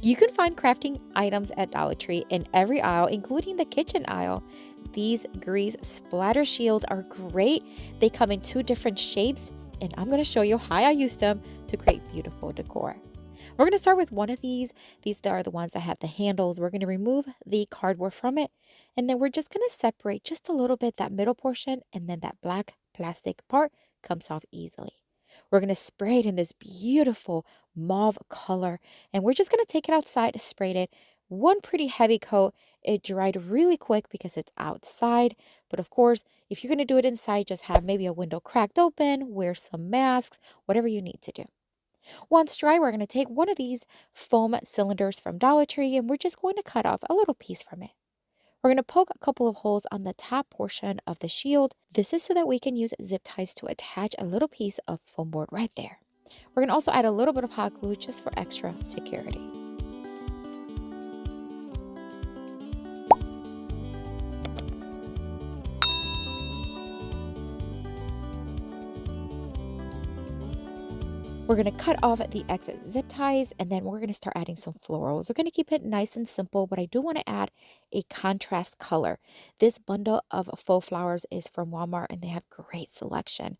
You can find crafting items at Dollar Tree in every aisle, including the kitchen aisle. These grease splatter shields are great. They come in two different shapes, and I'm going to show you how I used them to create beautiful decor. We're going to start with one of these. These are the ones that have the handles. We're going to remove the cardboard from it, and then we're just going to separate just a little bit that middle portion, and then that black plastic part comes off easily. We're going to spray it in this beautiful mauve color, and we're just going to take it outside, spray it one pretty heavy coat. It dried really quick because it's outside, but of course, if you're going to do it inside, just have maybe a window cracked open, wear some masks, whatever you need to do. Once dry, we're going to take one of these foam cylinders from Dollar Tree, and we're just going to cut off a little piece from it. We're going to poke a couple of holes on the top portion of the shield. This is so that we can use zip ties to attach a little piece of foam board right there. We're going to also add a little bit of hot glue just for extra security. We're going to cut off the excess zip ties, and then we're going to start adding some florals. We're going to keep it nice and simple, but I do want to add a contrast color. This bundle of faux flowers is from Walmart, and they have great selection.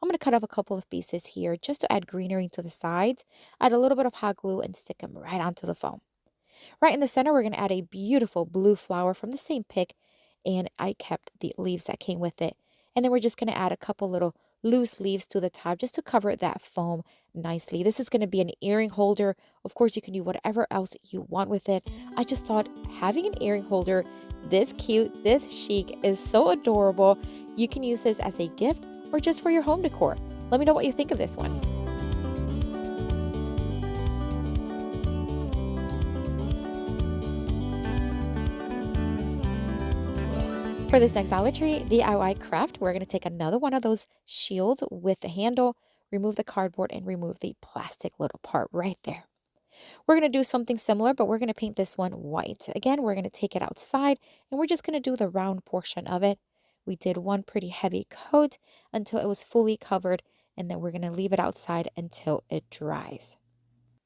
I'm going to cut off a couple of pieces here just to add greenery to the sides, add a little bit of hot glue, and stick them right onto the foam. Right in the center, we're going to add a beautiful blue flower from the same pick, and I kept the leaves that came with it. And then we're just going to add a couple little loose leaves to the top just to cover that foam nicely. This is going to be an earring holder. Of course, you can do whatever else you want with it. I just thought having an earring holder this cute, this chic is so adorable. You can use this as a gift or just for your home decor. Let me know what you think of this one. For this next Dollar Tree DIY craft, we're going to take another one of those shields with the handle, remove the cardboard, and remove the plastic little part right there. We're going to do something similar, but we're going to paint this one white. Again, we're going to take it outside, and we're just going to do the round portion of it. We did one pretty heavy coat until it was fully covered, and then we're going to leave it outside until it dries.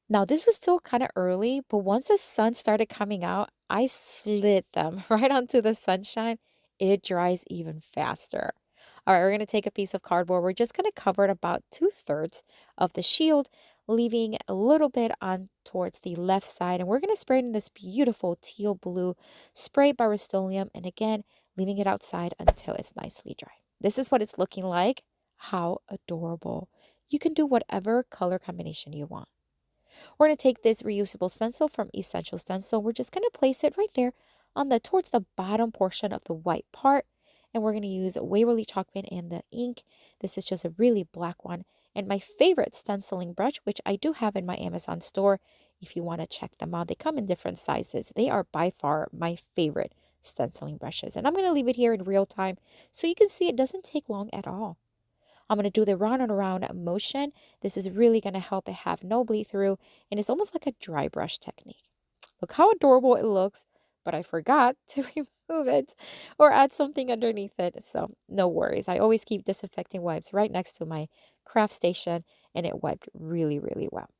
Now, this was still kind of early, but once the sun started coming out, I slid them right onto the sunshine. It dries even faster. All right, we're going to take a piece of cardboard. We're just going to cover it about 2/3 of the shield, leaving a little bit on towards the left side. And we're going to spray it in this beautiful teal blue spray by Rust-Oleum. And again, leaving it outside until it's nicely dry. This is what it's looking like. How adorable. You can do whatever color combination you want. We're going to take this reusable stencil from Essential Stencil. We're just going to place it right there on the towards the bottom portion of the white part, and we're going to use Waverly chalk pen and the ink. This is just a really black one, and my favorite stenciling brush, which I do have in my Amazon store. If you want to check them out, they come in different sizes. They are by far my favorite stenciling brushes, and I'm going to leave it here in real time so you can see it doesn't take long at all. I'm going to do the round and around motion. This is really going to help it have no bleed through, and it's almost like a dry brush technique. Look how adorable it looks, but I forgot to remove it or add something underneath it. So no worries. I always keep disinfecting wipes right next to my craft station, and it wiped really, really well.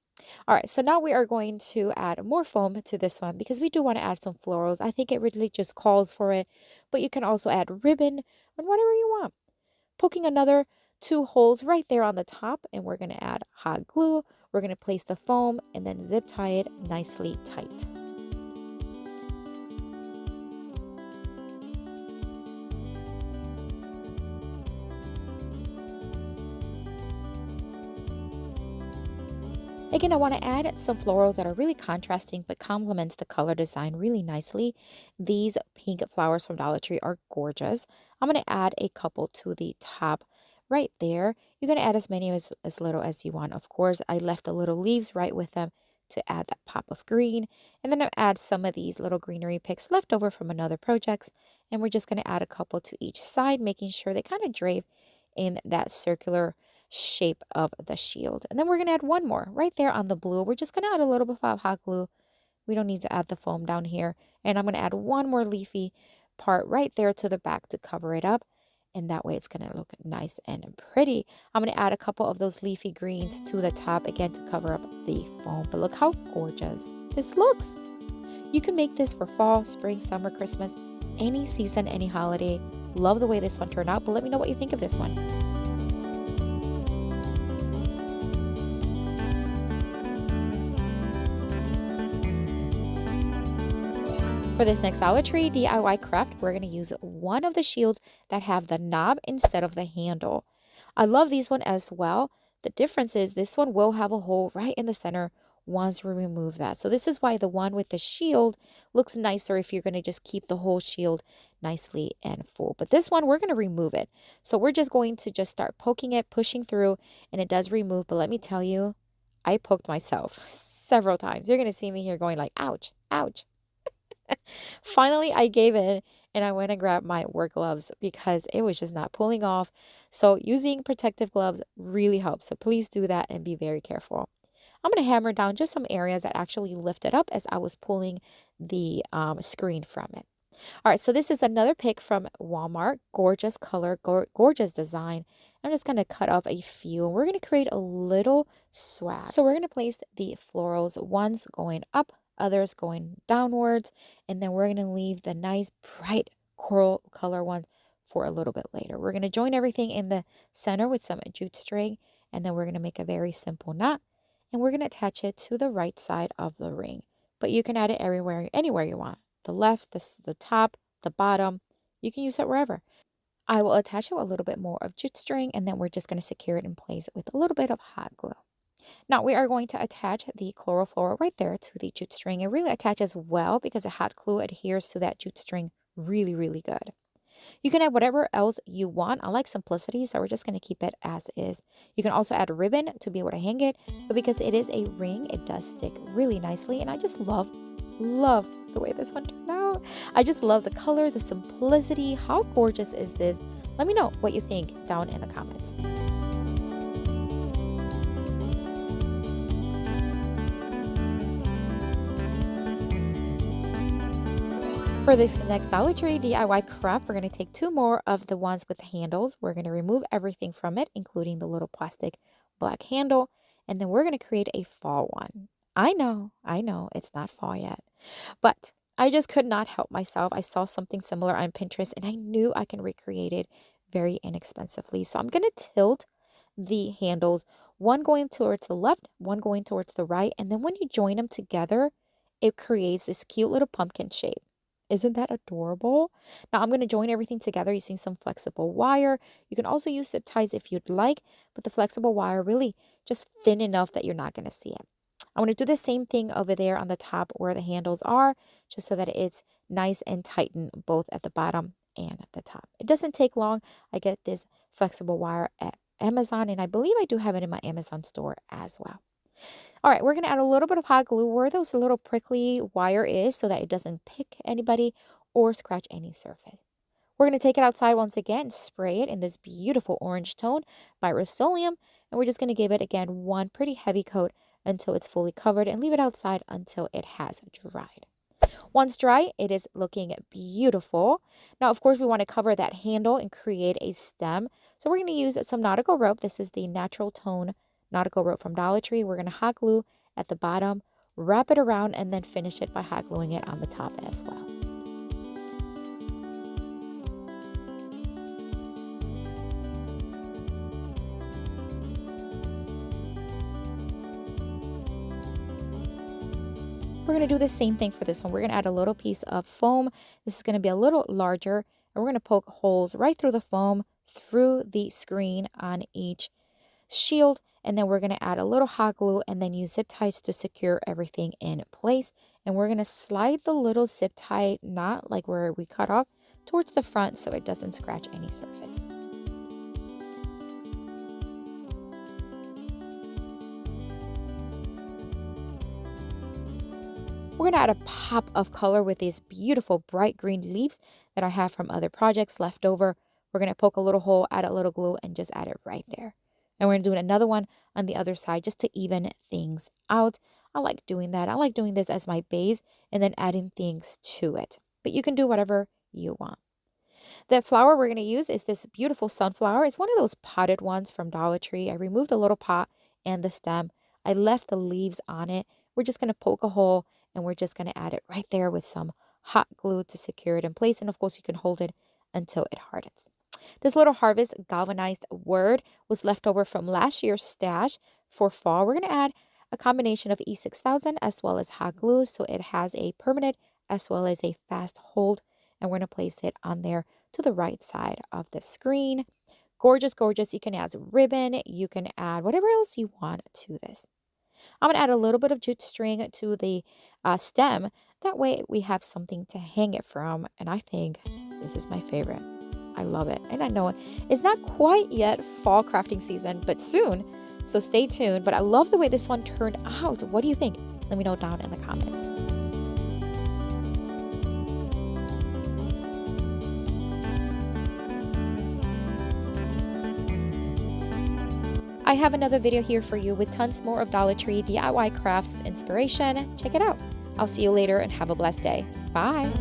All right, so now we are going to add more foam to this one because we do want to add some florals. I think it really just calls for it, but you can also add ribbon and whatever you want. Poking another 2 holes right there on the top, and we're going to add hot glue. We're going to place the foam and then zip tie it nicely tight. Again, I want to add some florals that are really contrasting but complements the color design really nicely. These pink flowers from Dollar Tree are gorgeous. I'm going to add a couple to the top right there. You're going to add as many as little as you want. Of course, I left the little leaves right with them to add that pop of green. And then I'll add some of these little greenery picks left over from another projects. And we're just going to add a couple to each side, making sure they kind of drape in that circular shape of the shield. And then we're going to add one more right there on the blue. We're just going to add a little bit of hot glue. We don't need to add the foam down here. And I'm going to add one more leafy part right there to the back to cover it up. And that way it's going to look nice and pretty. I'm going to add a couple of those leafy greens to the top again to cover up the foam. But look how gorgeous. this looks. You can make this for fall, spring, summer, Christmas, any season, any holiday. Love the way this one turned out, but let me know what you think of this one. For this next Dollar Tree DIY craft, we're going to use one of the shields that have the knob instead of the handle. I love these one as well. The difference is this one will have a hole right in the center once we remove that. So this is why the one with the shield looks nicer if you're going to just keep the whole shield nicely and full. But this one, we're going to remove it. So we're just going to just start poking it, pushing through, and it does remove. But let me tell you, I poked myself several times. You're going to see me here going like, ouch, ouch. Finally, I gave in and I went and grabbed my work gloves because it was just not pulling off. So using protective gloves really helps. So please do that and be very careful. I'm going to hammer down just some areas that actually lifted up as I was pulling the screen from it. All right, so this is another pick from Walmart. Gorgeous color, gorgeous design. I'm just going to cut off a few. We're going to create a little swag. So we're going to place the florals, ones going up, others going downwards, and then we're going to leave the nice bright coral color ones for a little bit later. We're going to join everything in the center with some jute string, and then we're going to make a very simple knot, and we're going to attach it to the right side of the ring. But you can add it anywhere you want. The left, the top, the bottom. You can use it wherever. I will attach it with a little bit more of jute string, and then we're just going to secure it in place with a little bit of hot glue. Now we are going to attach the chloral floral right there to the jute string. It really attaches well because the hot glue adheres to that jute string really, really good. You can add whatever else you want. I like simplicity, so we're just going to keep it as is. You can also add a ribbon to be able to hang it, but because it is a ring, it does stick really nicely, and I just love the way this one turned out. I just love the color, the simplicity. How gorgeous is this? Let me know what you think down in the comments. For this next Dollar Tree DIY craft, we're going to take two more of the ones with handles. We're going to remove everything from it, including the little plastic black handle, and then we're going to create a fall one. I know, it's not fall yet, but I just could not help myself. I saw something similar on Pinterest, and I knew I can recreate it very inexpensively. So I'm going to tilt the handles, one going towards the left, one going towards the right, and then when you join them together, it creates this cute little pumpkin shape. Isn't that adorable? Now I'm going to join everything together using some flexible wire. You can also use zip ties if you'd like, but the flexible wire really just thin enough that you're not going to see it. I want to do the same thing over there on the top where the handles are, just so that it's nice and tightened both at the bottom and at the top. It doesn't take long. I get this flexible wire at Amazon, and I believe I do have it in my Amazon store as well. All right, we're going to add a little bit of hot glue where those little prickly wire is so that it doesn't pick anybody or scratch any surface. We're going to take it outside once again, spray it in this beautiful orange tone by Rust-Oleum, and we're just going to give it again one pretty heavy coat until it's fully covered and leave it outside until it has dried. Once dry, it is looking beautiful. Now, of course, we want to cover that handle and create a stem. So we're going to use some nautical rope. This is the natural tone nautical rope from Dollar Tree. We're going to hot glue at the bottom, wrap it around, and then finish it by hot gluing it on the top as well. We're going to do the same thing for this one. We're going to add a little piece of foam. This is going to be a little larger, and we're going to poke holes right through the foam, through the screen on each shield, and then we're going to add a little hot glue and then use zip ties to secure everything in place. And we're going to slide the little zip tie knot, like where we cut off, towards the front so it doesn't scratch any surface. We're going to add a pop of color with these beautiful bright green leaves that I have from other projects left over. We're going to poke a little hole, add a little glue, and just add it right there. And we're going to do another one on the other side just to even things out. I like doing that. I like doing this as my base and then adding things to it. But you can do whatever you want. The flower we're going to use is this beautiful sunflower. It's one of those potted ones from Dollar Tree. I removed the little pot and the stem. I left the leaves on it. We're just going to poke a hole and we're just going to add it right there with some hot glue to secure it in place. And of course, you can hold it until it hardens. This little harvest galvanized word was left over from last year's stash for fall. We're going to add a combination of E6000 as well as hot glue, so it has a permanent as well as a fast hold, and we're going to place it on there to the right side of the screen. Gorgeous, gorgeous. You can add ribbon. You can add whatever else you want to this. I'm going to add a little bit of jute string to the stem. That way we have something to hang it from, and I think this is my favorite. I love it. And I know it's not quite yet fall crafting season, but soon. So stay tuned. But I love the way this one turned out. What do you think? Let me know down in the comments. I have another video here for you with tons more of Dollar Tree DIY crafts inspiration. Check it out. I'll see you later and have a blessed day. Bye.